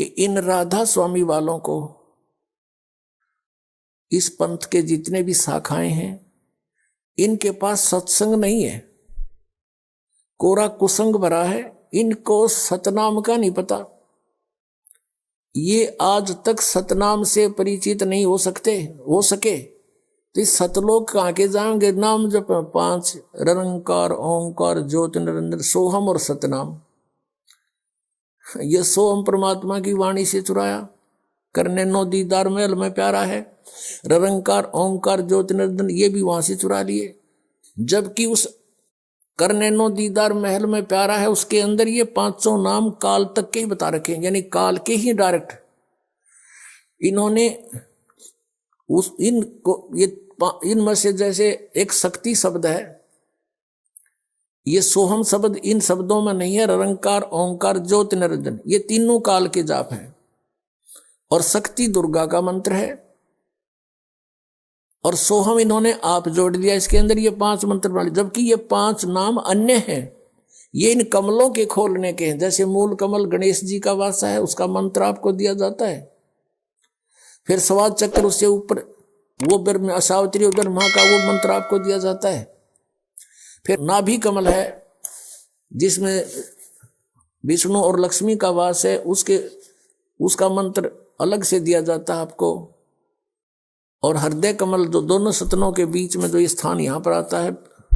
कि इन राधा स्वामी वालों को, इस पंथ के जितने भी शाखाएं हैं, इनके पास सत्संग नहीं है, कोरा कुसंग भरा है, इनको सतनाम का नहीं पता। ये आज तक सतनाम से परिचित नहीं हो सके तो इस सतलोक कहाँ के जाएंगे? नाम जप 5 निरंकार ओंकार ज्योति निरंजन सोहम और सतनाम, ये सोहम परमात्मा की वाणी से चुराया, करने नो दीदार महल में प्यारा है। निरंकार ओंकार ज्योति निरंजन ये भी वहां से चुरा लिए, जबकि उस करने नो दीदार महल में प्यारा है उसके अंदर ये 500 नाम काल तक के ही बता रखे हैं, यानी काल के ही डायरेक्ट इन्होंने उस इनको ये इनमें से जैसे एक शक्ति शब्द है, ये सोहम शब्द इन शब्दों में नहीं है। निरंकार ओंकार ज्योति निरंजन ये तीनों काल के जाप हैं, और शक्ति दुर्गा का मंत्र है, और सोहम इन्होंने आप जोड़ दिया इसके अंदर, ये 5 मंत्र वाले, जबकि ये 5 नाम अन्य हैं, ये इन कमलों के खोलने के हैं। जैसे मूल कमल गणेश जी का वासा है, उसका मंत्र आपको दिया जाता है। फिर स्वाद चक्र उससे ऊपर वो ब्रह्म असावत्री ब्रह्मा का वो मंत्र आपको दिया जाता है। फिर नाभि कमल है जिसमें विष्णु और लक्ष्मी का वास है, उसका मंत्र अलग से दिया जाता है आपको। और हृदय कमल जो दोनों सतनों के बीच में जो ये स्थान यहाँ पर आता है,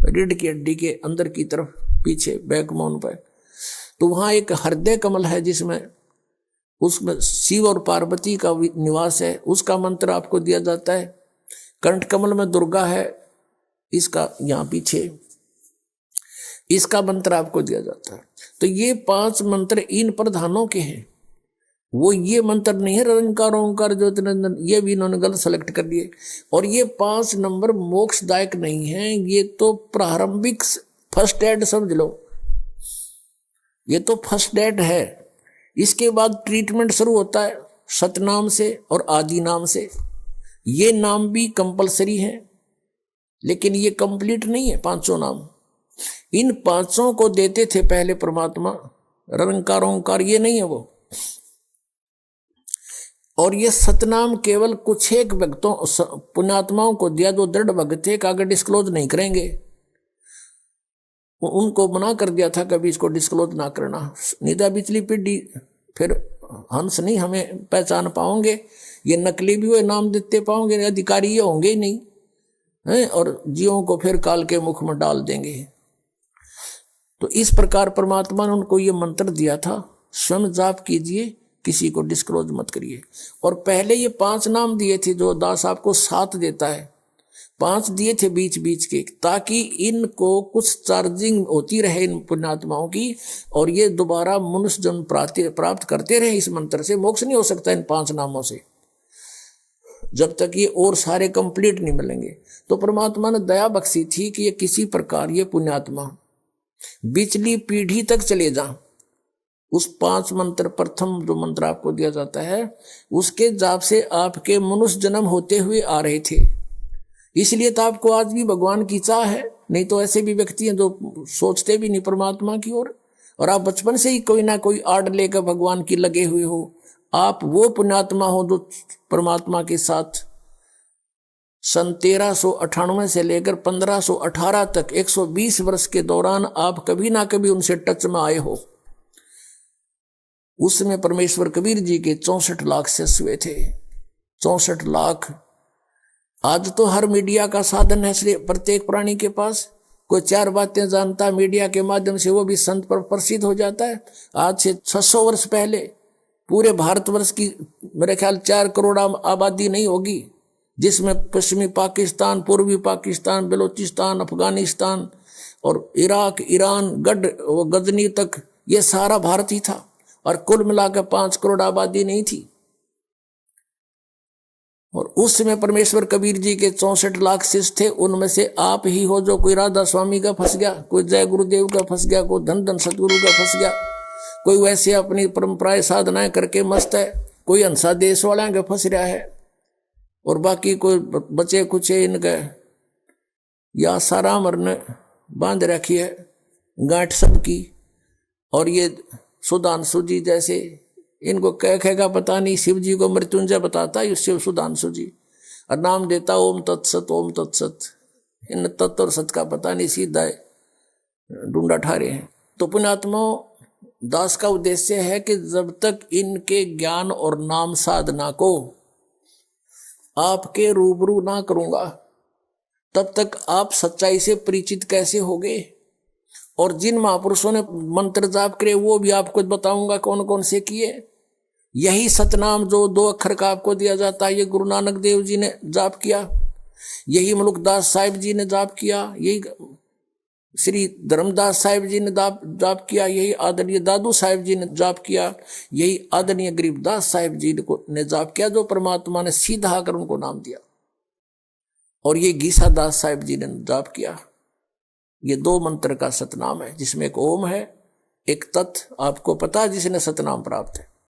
रीढ़ की हड्डी के अंदर की तरफ पीछे बैकबोन पर, तो वहाँ एक हृदय कमल है जिसमें उसमें शिव और पार्वती का निवास है, उसका मंत्र आपको दिया जाता है। कंठ कमल में दुर्गा है, इसका यहाँ पीछे इसका मंत्र आपको दिया जाता है। तो ये 5 मंत्र इन प्रधानों के हैं, वो ये मंत्र नहीं है निरंकार ओंकार ज्योति निरंजन, ये भी इन्होंने गलत सेलेक्ट कर लिए। और ये 5 नंबर मोक्षदायक नहीं है, ये तो प्रारंभिक फर्स्ट एड समझ लो, ये तो फर्स्ट एड है। इसके बाद ट्रीटमेंट शुरू होता है सतनाम से और आदि नाम से। ये नाम भी कंपलसरी है, लेकिन ये कंप्लीट नहीं है 500 नाम। इन 500 को देते थे पहले परमात्मा, निरंकार ओंकार ये नहीं है वो। और ये सतनाम केवल कुछ एक भक्तों पुण्यात्माओं को दिया जो दृढ़ भक्त थे, आगे डिस्क्लोज नहीं करेंगे, उनको मना कर दिया था कभी इसको डिस्क्लोज ना करना। निदा बिचली पीढ़ी फिर हंस नहीं हमें पहचान पाओगे, ये नकली भी हुए नाम देते पाओगे, अधिकारी ये होंगे ही नहीं हैं, और जीवों को फिर काल के मुख में डाल देंगे। तो इस प्रकार परमात्मा ने उनको ये मंत्र दिया था, स्वयं जाप कीजिए, किसी को डिस्क्लोज मत करिए। और पहले ये 5 नाम दिए थे, जो दास आपको 7 देता है, 5 दिए थे बीच बीच के, ताकि इनको कुछ चार्जिंग होती रहे इन पुण्यात्माओं की, और ये दोबारा मनुष्य जन्म प्राप्त करते रहे इस मंत्र से। मोक्ष नहीं हो सकता इन 5 नामों से जब तक ये और सारे कंप्लीट नहीं मिलेंगे। तो परमात्मा ने दया बख्शी थी कि ये किसी प्रकार ये पुण्यात्मा बिचली पीढ़ी तक चले जा, उस 5 मंत्र प्रथम जो मंत्र आपको दिया जाता है उसके जाप से आपके मनुष्य जन्म होते हुए आ रहे थे। इसलिए तो आपको आज भी भगवान की चाह है, नहीं तो ऐसे भी व्यक्ति हैं जो सोचते भी नहीं परमात्मा की ओर, और आप बचपन से ही कोई ना कोई आड़ लेकर भगवान की लगे हुए हो। आप वो पुण्यात्मा हो जो परमात्मा के साथ सन 1398 से लेकर 1518 तक 120 वर्ष के दौरान आप कभी ना कभी उनसे टच में आए हो। उसमें परमेश्वर कबीर जी के 64 लाख शिष्य हुए थे, 64 लाख। आज तो हर मीडिया का साधन है प्रत्येक प्राणी के पास, कोई 4 बातें जानता है मीडिया के माध्यम से, वो भी संत पर प्रसिद्ध हो जाता है। आज से 600 वर्ष पहले पूरे भारतवर्ष की मेरे ख्याल 4 करोड़ आबादी नहीं होगी, जिसमें पश्चिमी पाकिस्तान, पूर्वी पाकिस्तान, बलूचिस्तान, अफगानिस्तान और इराक, ईरान, गजनी तक ये सारा भारत ही था, और कुल मिलाकर 5 करोड़ आबादी नहीं थी। और उस समय परमेश्वर कबीर जी के 64 लाख शिष्य थे, उनमें से आप ही हो जो कोई राधा स्वामी का फंस गया, कोई जय गुरुदेव का फंस गया, कोई धन धन सतगुरु का फंस गया, कोई वैसे अपनी परंपराएं साधनाएं करके मस्त है, कोई हंसा देश वाला के फंस रहा है, और बाकी कोई बचे कुछ इनके या सारा मरने बांध रखी है गांठ सबकी। और ये सुधांशु जी जैसे इनको कह कहेगा पता नहीं, शिव जी को मृत्युंजय बताता है शिव सुधांशु जी, और नाम देता ओम तत्सत ओम तत्सत। इन तत्व और सत का पता नहीं, सीधा ढूंढा ठारे हैं। तो पुण्यात्मा, दास का उद्देश्य है कि जब तक इनके ज्ञान और नाम साधना को आपके रूबरू ना करूंगा तब तक आप सच्चाई से परिचित कैसे होगे। और जिन महापुरुषों ने मंत्र जाप करे वो भी आपको बताऊंगा कौन कौन से किए। यही सतनाम जो 2 अक्षर का आपको दिया जाता है, ये गुरु नानक देव जी ने जाप किया, यही मलुकदास साहिब जी ने जाप किया, यही श्री धर्मदास साहिब जी ने जाप किया, यही आदरणीय दादू साहिब जी ने जाप किया, यही आदरणीय गरीबदास साहिब जी ने जाप किया, जो परमात्मा ने सीधा आकर उनको नाम दिया। और ये गीसा दास साहिब जी ने जाप किया। ये 2 मंत्र का सतनाम है, जिसमें एक ओम है, एक तत्। आपको पता है जिसने सतनाम प्राप्त है।